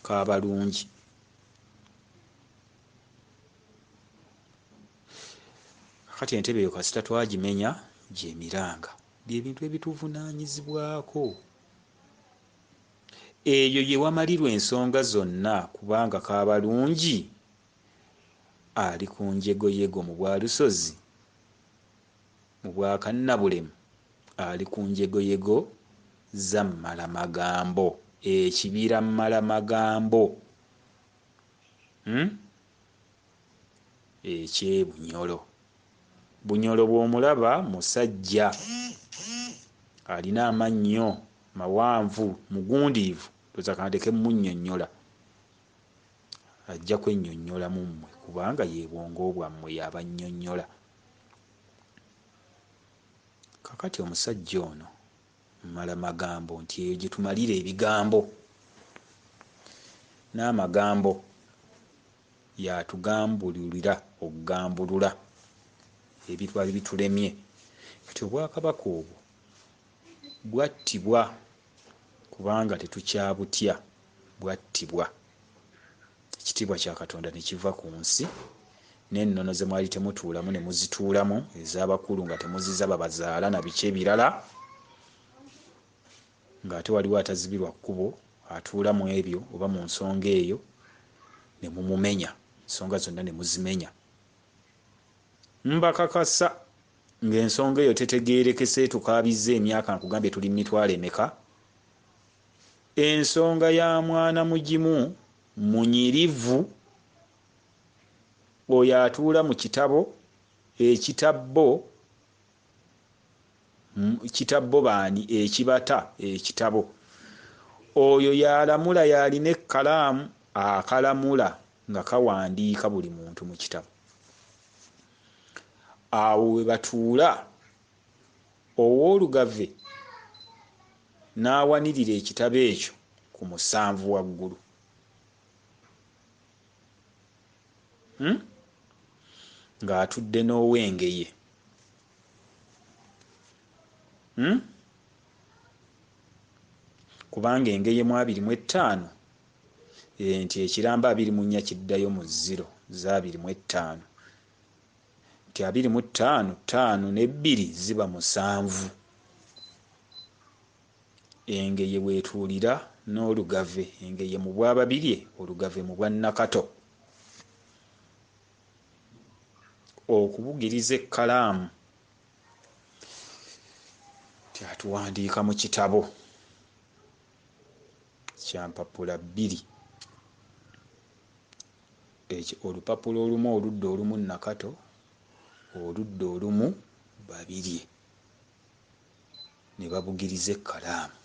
kabalungi. Kati entebe eyo kasita twagimenya gyemiranga byebintu ebituvunaanyizibwako. Eyo yewamalirwa ensonga zonna, kubanga kabalungi ali ku njegoyego mu bwalusozi, mu bwakannabulemu ali ku njegoyego za Mmalamagambo, ekibira Mmalamagambo ekyebunyolo. Bunyolo bw'omulaba musajja, alina amannyo mawanvu, mugundiivu, toza kandeke munnyonnyola, ajja kwennyonnyola mu mmwe kubanga ye bwongo bwammwe yabannyonnyola. Kakati omusajja ono Mmalamagambo nti eyo gye tumalira ebigambo n'amagambo, yatugambulira okugambulula ebitwali bitulemye. Kati obwakabaka obwo bwattibwa kubanga tetukyabutya, bwattibwa. Ekitiibwa kya Katonda ne kiva ku nsi, n'ennono ze mwali temutuulamu ne muzituulamu, ez'abakulu nga temuziza babazaala na biki ebirala, ng'ate waliwo atazibirwa kkubo atuula mu ebyo oba mu nsonga eyo, ne mumumenya, ensonga zonna ne muzimenya. Mbakakasa ng'ensonga eyo tetegeerekese, tukaabizza emyaka, nkugambye tuli mitwalo emeka. Ensonga ya mwana mugimu munyirivu, oyo atuula mu kitabo, kitabbo baani, ekibata ekitabo. Oyo yalamula, yalina ekkalaamu akalamula nga kawandiika buli muntu mu kitabo. Awo we batuula owoolugave n'awanirira ekitabo ekyo ku 7 waggulu. Ng'atudde n'owengeye. Kubanga engeye mu 25 nti ekiramba 24 kiddayo mu 0 za 25, nti 25 5 ne 2 ziba 7. Engeye bwetuulira n'olugave, engeye mu bwababirye, olugave mu bwannakato. Okubugiriza ekkalaamu tyatuwandiika mu kitabo kya mpapula 2, ekyo olupapula olumu oludda olumu nakato, oludda olumu babirye, ne babugiriza ekkalaamu,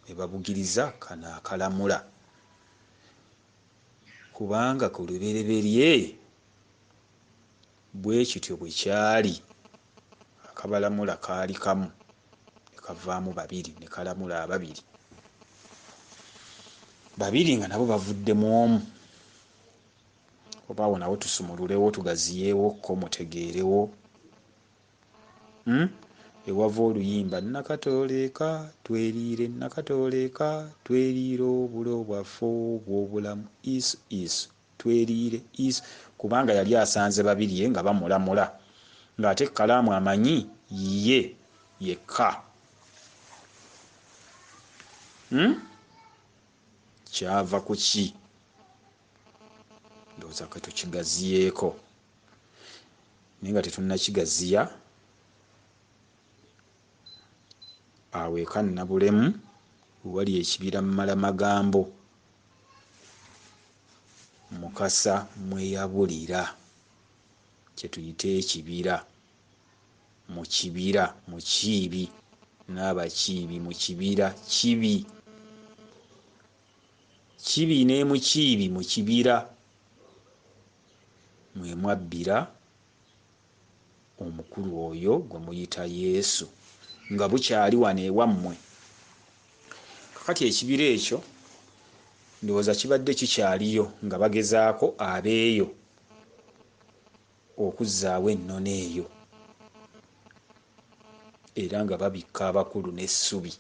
ne babugiriza kano akalamula, kubanga ku lubereberye bwe kityo bwe kyali. Akabalamula kaali kamu, ne kavaamu 2, ne kalamula 2. 2 nga nabo bavuddemu omu. Oba awo nawo tusumululewo, tugaziyeewo ko mutegeerewo. Ewava oluyimba nakatooleka tweriire, nakatooleka tweriire obulo bwaffe obw'obulamu, isu isu tweriire isu, kubanga yali asanze babirye nga bamulamula, ng'ate ekkalaamu amanyi ye yekka. Kyava ku ki? Ndowooza ke tukigaziyeeko, naye nga tetunnakigaziya. Awo eka Nnabulemu wali ekibira Mmalamagambo, Mukasa mweyabulira, kye tuyita ekibira. Mu kibira, mu Kiibi n'Abakiibi, mu kibira Kibi, Kibi ne Mukiibi mu kibira mwe mwabbira omukulu oyo gwe muyita Yesu, nga bukyali wano ewammwe. Kakati ekibira ekyo ndowooza kibadde kikyaliyo nga bagezaako abeeyo okuzzaawo ennono eyo, era nga babikka abakulu n'essubi,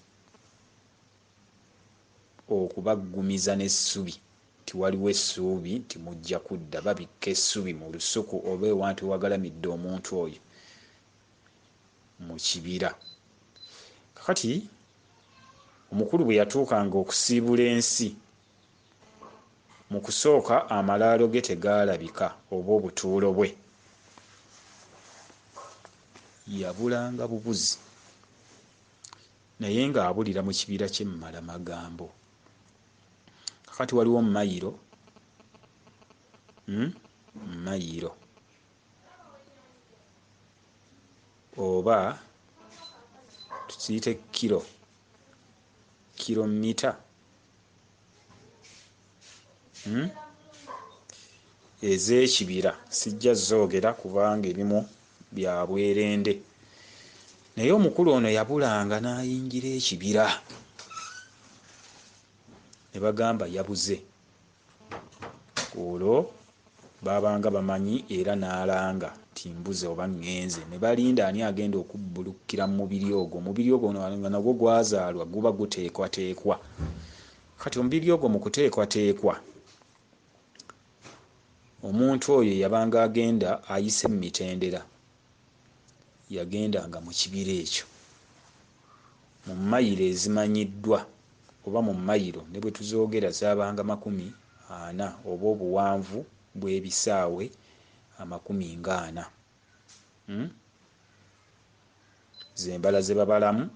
okubaggumiza n'essubi nti waliwo essuubi nti mujja kudda, babikka essubi mu lusuku oba ewantu wagalamidde omuntu oyo mu kibira. Kakati omukulu bwe yatuukanga okusiibula ensi, mu kusooka amalaalo ge tegaalabika oba obutuulo bwe, yabulanga bubuzi naye ng'abulira mu kibira ky'Emmalamagambo. Kakati waliwo mayiro oba tukiyite kilomita ez'ekibira, sijja zoogera kubanga ebimu bya bwerende, naye omukulu ono yabulanga n'ayingira ekibira, ne bagamba yabuze. Olwo babanga bamanyi era n'alanga nti mbuze oba ŋŋenze, ne balinda ani agenda okubbulukkira mu mubiri ogwo. Omubiri ogwo nga nagwo gwazaalwa guba guteekwateekwa. Kati omubiri ogwo mu kuteekwateekwa, omuntu oyo yabanga agenda ayise mu mitendera, yagendanga mu kibira ekyo mu mayiro ezimanyiddwa, oba mu mayiro ne bwe tuzoogera zaabanga 40 oba obuwanvu bw'ebisaawe 40. Zembala ze babalamu,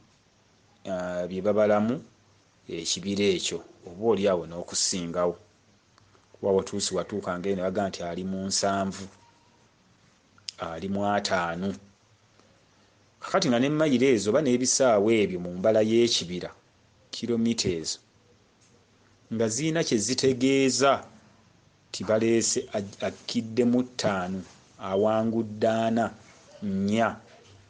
bye babalamu ekibira ekyo, oba oli awo n'okusingawo. Kuba watuusi watuukanga eno baga nti ali mu 7, ali mu 5. Kakati nga n'emmayiro ezo oba n'ebisaawe ebyo mu mbala y'ekibira, kilomita ezo, nga zirina kye zitegeeza ti baleese akiddemu 5 awangudde 4, 4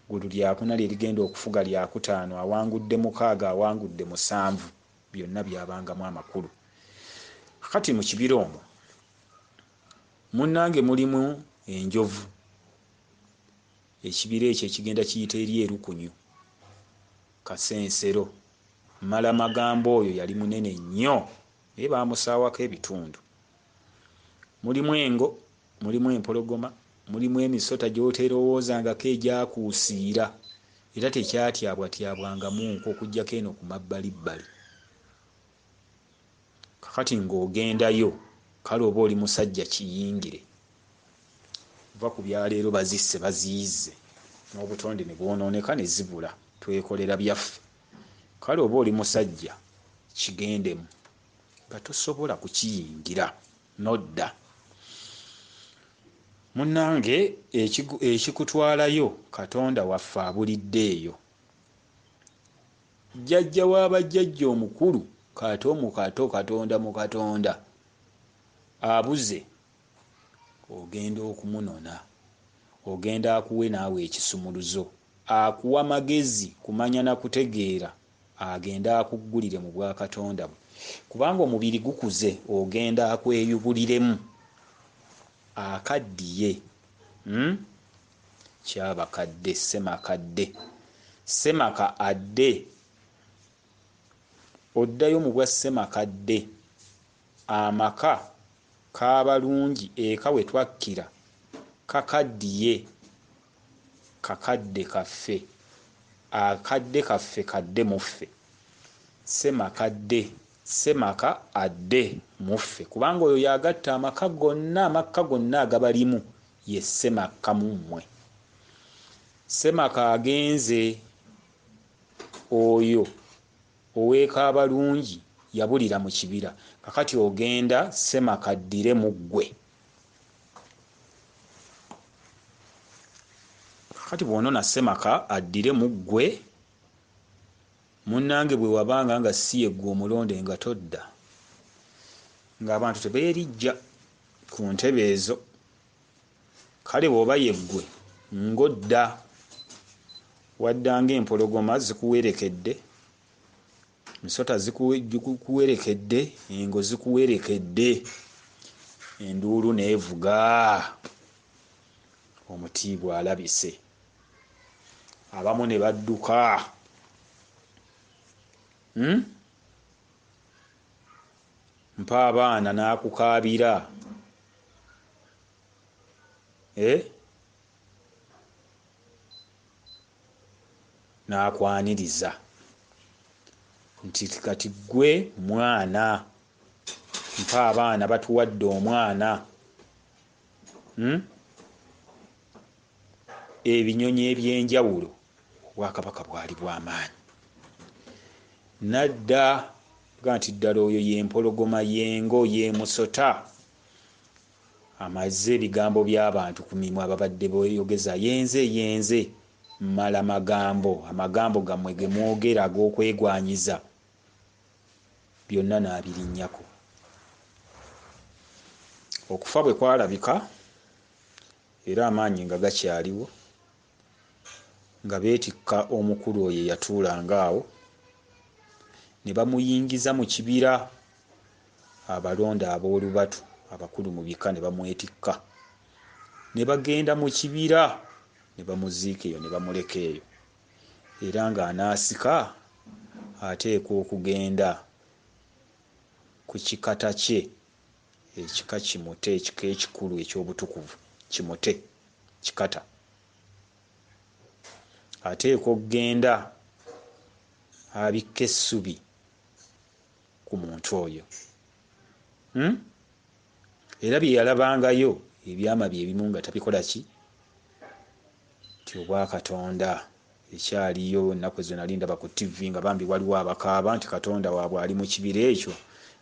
gulu lyakuna lye ligenda okufuga lyakutaano, awangudde 6 awangudde 7, byonna byabangamu amakulu. Kakati mu kibira omwo munnange mulimu enjovu. Ekibira ekyo ekigenda kiyita eri erukunyu, kasensero. Mmalamagambo oyo yali munene nnyo naye bamusaawako ebitundu. Mulimu engo, mulimu empologoma, mulimu emisota gy'oterowoozangako egyakuusiira, era tekyatyabwatyabwangamu nku okuggyako eno ku mabbalibbali. Kakati ng'ogendayo, kale oba oli musajja kiyingire, va ku byaleero bazisse baziyizze n'obutonde ne bwonooneka ne zibula, twekolera byaffe. Kale oba oli musajja kigendemu nga tosobola kukiyingira nodda. Munnange ekikutwalayo Katonda waffe abulidde eyo. Jjajja w'abajjajja omukulu kato mu kato, Katonda mu Katonda abuze, ogenda okumunona, ogenda akuwe naawe ekisumuluzo, akuwa magezi kumanya na kutegeera, agenda akuggulire mu bwa Katonda bwe. Kubanga omubiri gukuze, ogenda akweyubuliremu akaddiye. Kyabakadde Ssemakadde, Ssemaka adde, oddayo mu bwa Ssemakadde. Amaka k'abalungi eka we twakkira kakaddiye, kakadde kaffe, akadde kaffe kadde muffe. Ssemakadde, Ssemaka adde muffe, kubanga oyo yagatta amaka gonna agabalimu ye Ssemaka mu mmwe. Ssemaka agenze, oyo oweeka abalungi yabulira mu kibira, kakati ogenda Ssemaka addire mu ggwe. Kakati bw'onona Ssemaka addire mu ggwe, munnange bwe wabanga nga si ye ggwe omulonde nga todda, ng'abantu tebeerijja ku ntebe ezo. Kale bw'oba ye ggwe ng'odda, waddanga empologoma zikuwerekedde, misota zikuwerekedde, engo zikuwerekedde, enduulu neevuga, omutiibwa alabise, abamu ne badduka. mpa abaana n'akukaabira n'akwaniriza nti kati gwe mwana, mpa abaana batuwadde omwana. Ebinyonyi ebyenjawulo obwakabaka bwali bw'amaanyi. Nadda ga nti ddala oyo yempologoma yengo yemusota amaze ebigambo by'abantu ku mimwa babadde boyogeza yenze mmala amagambo gammwe ge mwogera ag'okwegwanyiza byonna n'abirinnyako. Okufa bwe kwalabika era amaanyi nga gakyaliwo, nga beetikka omukulu oyo eyatuulanga awo, ne bamuyingiza mu kibira. Abalonda ab'olubatu abakulu mu bika ne bamwetikka, ne bagenda mu kibira ne bamuziika eyo, ne bamuleka eyo. Era ng'anaasika ateekwa okugenda ku kikata kye, ekika kimute, ekika ekikulu eky'obutukuvu kimute kikata. Ateekwa okugenda abikka essubi ku muntu oyo. Era bye yalabangayo ebyama bye bimu nga tabikola ki, nti obwakatonda ekyaliyo. Ennaku ezo nali ndaba ku TV nga bambi waliwo abakaaba nti katonda waabwe ali mu kibira ekyo,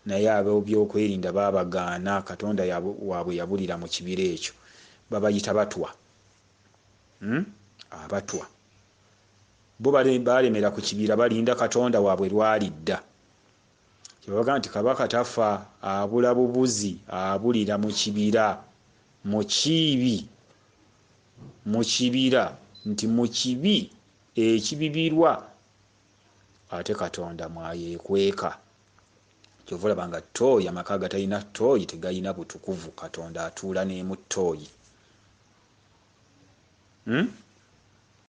naye ab'ebyokwerinda baabagaana. Katonda waabwe yabulira mu kibira ekyo. Babayita batwa. Abatwa bo balemera ku kibira, balinda katonda waabwe lwalidda. Kyebaga nti kabaka tafa, abula bubuzi abulira mu kibira, mu kiibi, mu kibira, nti mu kibi ekibibirwa ate katonda mwayeekweka. Kyova olaba nga ttooyi, amaka agatalina ttooyi tegayina butukuvu. Katonda atuula n'emu ttooyi.